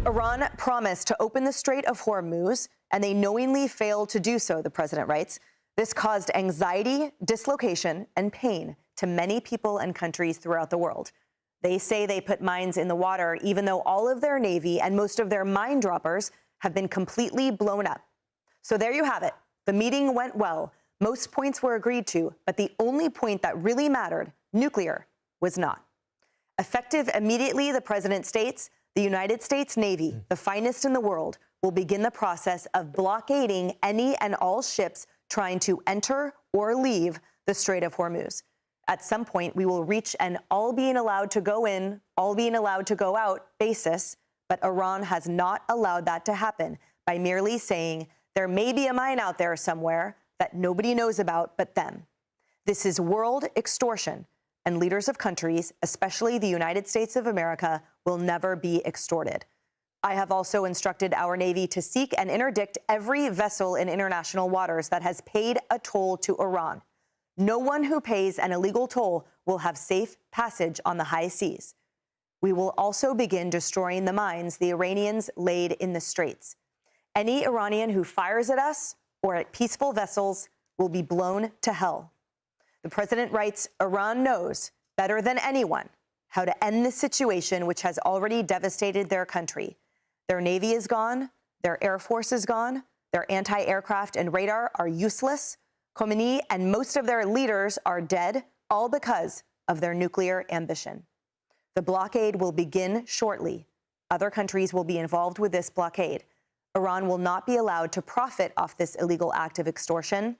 Iran promised to open the Strait of Hormuz, and they knowingly failed to do so, the president writes. This caused anxiety, dislocation, and pain to many people and countries throughout the world. They say they put mines in the water, even though all of their Navy and most of their mine droppers have been completely blown up. So there you have it. The meeting went well. Most points were agreed to, but the only point that really mattered, nuclear, was not. Effective immediately, the president states, the United States Navy, the finest in the world, will begin the process of blockading any and all ships trying to enter or leave the Strait of Hormuz. At some point, we will reach an all being allowed to go in, all being allowed to go out basis, but Iran has not allowed that to happen by merely saying there may be a mine out there somewhere that nobody knows about but them. This is world extortion, and leaders of countries, especially the United States of America, will never be extorted. I have also instructed our Navy to seek and interdict every vessel in international waters that has paid a toll to Iran. No one who pays an illegal toll will have safe passage on the high seas. We will also begin destroying the mines the Iranians laid in the straits. Any Iranian who fires at us or at peaceful vessels will be blown to hell. The president writes, Iran knows better than anyone how to end this situation, which has already devastated their country. Their Navy is gone, their Air Force is gone, their anti-aircraft and radar are useless. Khomeini and most of their leaders are dead, all because of their nuclear ambition. The blockade will begin shortly. Other countries will be involved with this blockade. Iran will not be allowed to profit off this illegal act of extortion.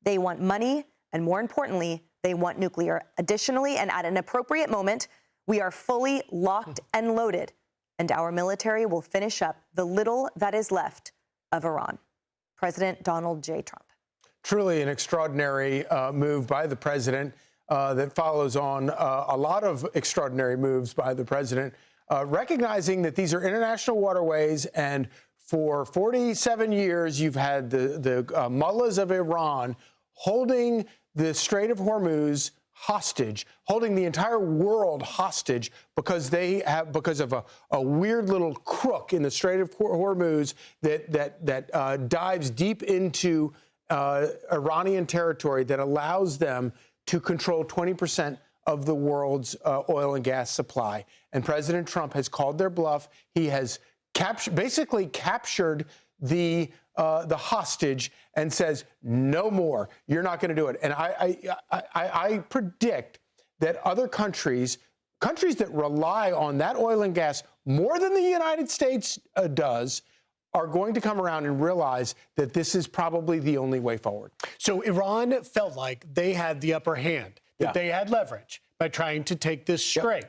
They want money, and more importantly, they want nuclear. Additionally, and at an appropriate moment, we are fully locked and loaded, and our military will finish up the little that is left of Iran. President Donald J. Trump. Truly an extraordinary move by the president that follows on a lot of extraordinary moves by the president, recognizing that these are international waterways, and for 47 years you've had the mullahs of Iran holding the Strait of Hormuz hostage, holding the entire world hostage because of a weird little crook in the Strait of Hormuz that dives deep into Iranian territory that allows them to control 20% of the world's oil and gas supply. And President Trump has called their bluff. He has basically captured the hostage and says, no more. You're not going to do it. And I predict that other countries that rely on that oil and gas more than the United States does, are going to come around and realize that this is probably the only way forward. So Iran felt like they had the upper hand, that they had leverage by trying to take this strait.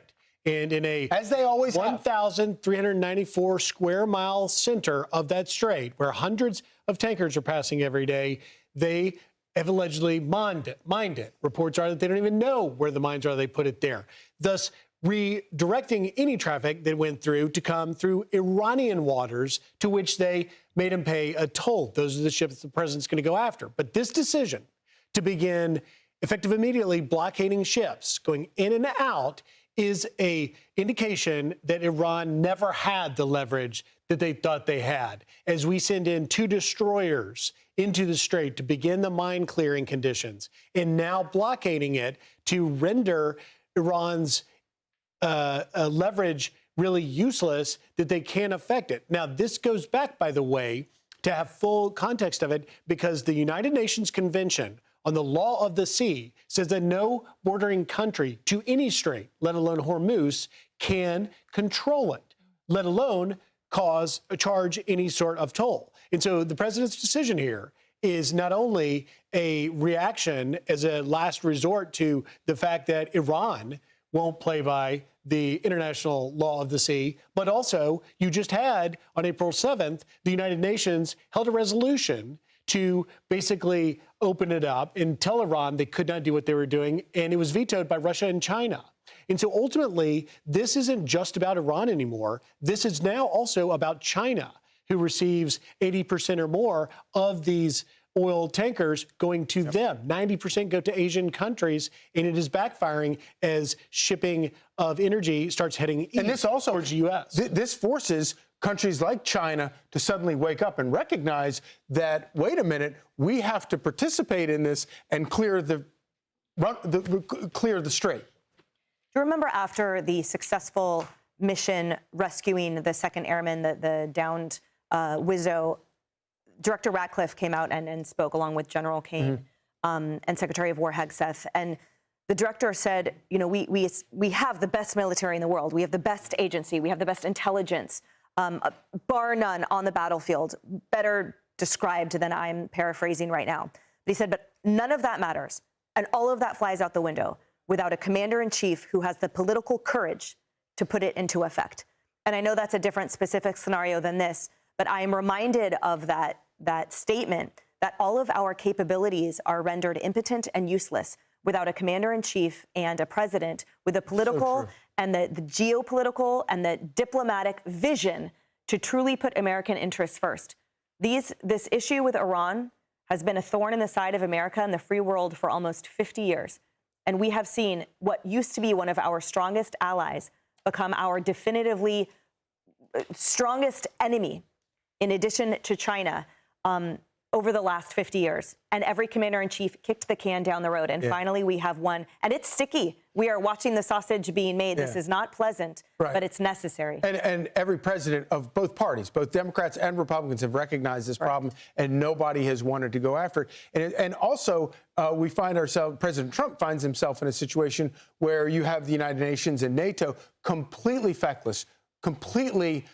And in a, as they always 1,394 square mile center of that strait, where hundreds of tankers are passing every day, they have allegedly mined it. Reports are that they don't even know where the mines are. They put it there, thus redirecting any traffic that went through to come through Iranian waters, to which they made them pay a toll. Those are the ships the president's going to go after. But this decision to begin effective immediately blockading ships going in and out is a indication that Iran never had the leverage that they thought they had. As we send in 2 destroyers into the strait to begin the mine clearing conditions, and now blockading it to render Iran's leverage really useless, that they can't affect it. Now, this goes back, by the way, to have full context of it, because the United Nations Convention on the Law of the Sea says that no bordering country to any strait, let alone Hormuz, can control it, let alone charge any sort of toll. And so the president's decision here is not only a reaction as a last resort to the fact that Iran won't play by the international law of the sea, but also you just had on April 7th, the United Nations held a resolution to basically open it up and tell Iran they could not do what they were doing, and it was vetoed by Russia and China. And so ultimately, this isn't just about Iran anymore. This is now also about China, who receives 80% or more of these oil tankers going to them. 90% go to Asian countries, and it is backfiring as shipping of energy starts heading east and this also, towards the U.S. This forces countries like China to suddenly wake up and recognize that, wait a minute, we have to participate in this and clear the strait. Do you remember after the successful mission rescuing the second airman, the downed Wizzo, Director Ratcliffe came out and spoke along with General Kane and Secretary of War Hegseth. And the director said, you know, we have the best military in the world. We have the best agency. We have the best intelligence, bar none on the battlefield, better described than I'm paraphrasing right now. But he said, but none of that matters. And all of that flies out the window without a commander-in-chief who has the political courage to put it into effect. And I know that's a different specific scenario than this, but I am reminded of that statement that all of our capabilities are rendered impotent and useless without a commander-in-chief and a president with the political and the geopolitical and the diplomatic vision to truly put American interests first. This issue with Iran has been a thorn in the side of America and the free world for almost 50 years. And we have seen what used to be one of our strongest allies become our definitively strongest enemy, in addition to China, over the last 50 years. And every commander-in-chief kicked the can down the road. And finally, we have one. And it's sticky. We are watching the sausage being made. This is not pleasant, but it's necessary. And every president of both parties, both Democrats and Republicans, have recognized this problem, and nobody has wanted to go after it. And also, we find ourselves, President Trump finds himself in a situation where you have the United Nations and NATO completely feckless, completely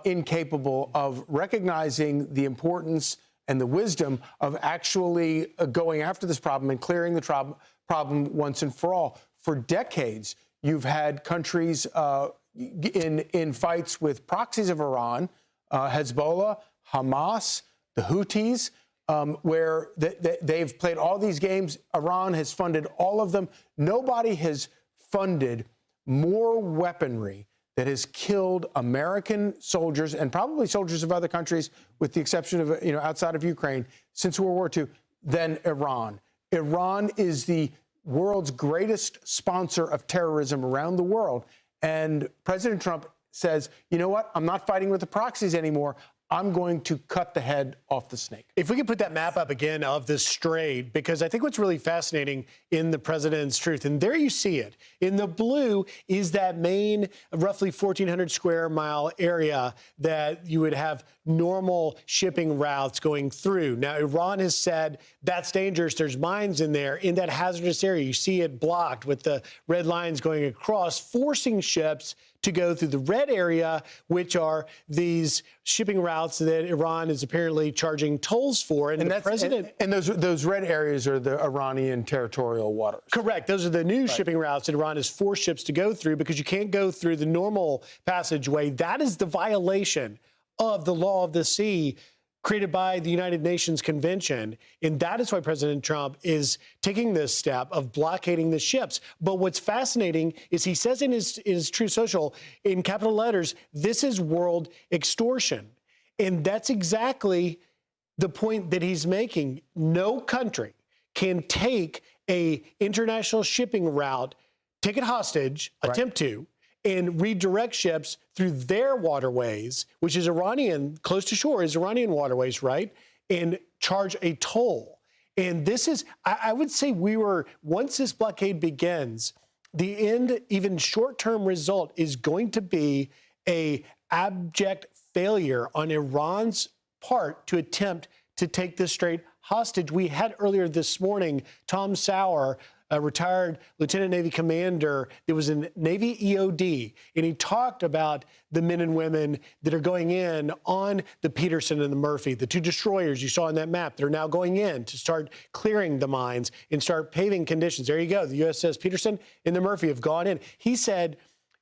incapable of recognizing the importance and the wisdom of actually going after this problem and clearing the problem once and for all. For decades, you've had countries in fights with proxies of Iran, Hezbollah, Hamas, the Houthis, where they've played all these games. Iran has funded all of them. Nobody has funded more weaponry that has killed American soldiers and probably soldiers of other countries, with the exception of, outside of Ukraine, since World War II, than Iran. Iran is the world's greatest sponsor of terrorism around the world. And President Trump says, you know what? I'm not fighting with the proxies anymore. I'm going to cut the head off the snake. If we could put that map up again of this strait, because I think what's really fascinating in the president's truth, and there you see it, in the blue is that main roughly 1,400 square mile area that you would have normal shipping routes going through. Now, Iran has said that's dangerous. There's mines in there. In that hazardous area, you see it blocked with the red lines going across, forcing ships to go through the red area, which are these shipping routes that Iran is apparently charging tolls for. And the president and those red areas are the Iranian territorial waters. Correct. Those are the new shipping routes that Iran has forced ships to go through, because you can't go through the normal passageway. That is the violation of the law of the sea created by the United Nations Convention. And that is why President Trump is taking this step of blockading the ships. But what's fascinating is he says in his Truth Social, in capital letters, this is world extortion. And that's exactly the point that he's making. No country can take a international shipping route, take it hostage, attempt to, and redirect ships through their waterways, which is Iranian, close to shore is Iranian waterways, right? And charge a toll. And this is, I would say once this blockade begins, the end, even short-term result is going to be a abject failure on Iran's part to attempt to take this strait hostage. We had earlier this morning, Tom Sauer, a retired Lieutenant Navy commander that was in Navy EOD, and he talked about the men and women that are going in on the Peterson and the Murphy, the two destroyers you saw on that map that are now going in to start clearing the mines and start paving conditions. There you go. The USS Peterson and the Murphy have gone in. He said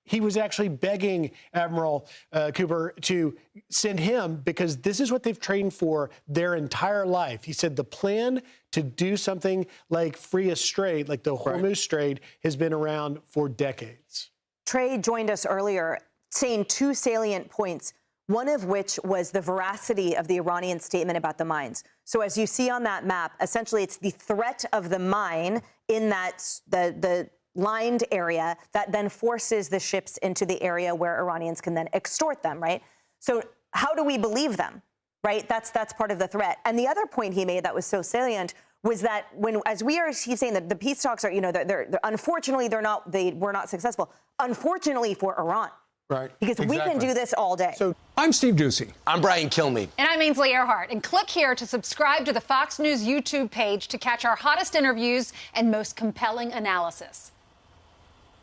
he was actually begging Admiral Cooper to send him, because this is what they've trained for their entire life. He said the plan to do something like free a strait, like the Hormuz Strait, has been around for decades. Trey joined us earlier saying two salient points. one of which was the veracity of the Iranian statement about the mines. So as you see on that map, essentially it's the threat of the mine in that the lined area that then forces the ships into the area where Iranians can then extort them, right? So how do we believe them, right? That's part of the threat. And the other point he made that was so salient was that he's saying that the peace talks are, they're unfortunately we're not successful. Unfortunately for Iran. Right. Because we can do this all day. So I'm Steve Doocy. I'm Brian Kilmeade. And I'm Ainsley Earhart. And click here to subscribe to the Fox News YouTube page to catch our hottest interviews and most compelling analysis.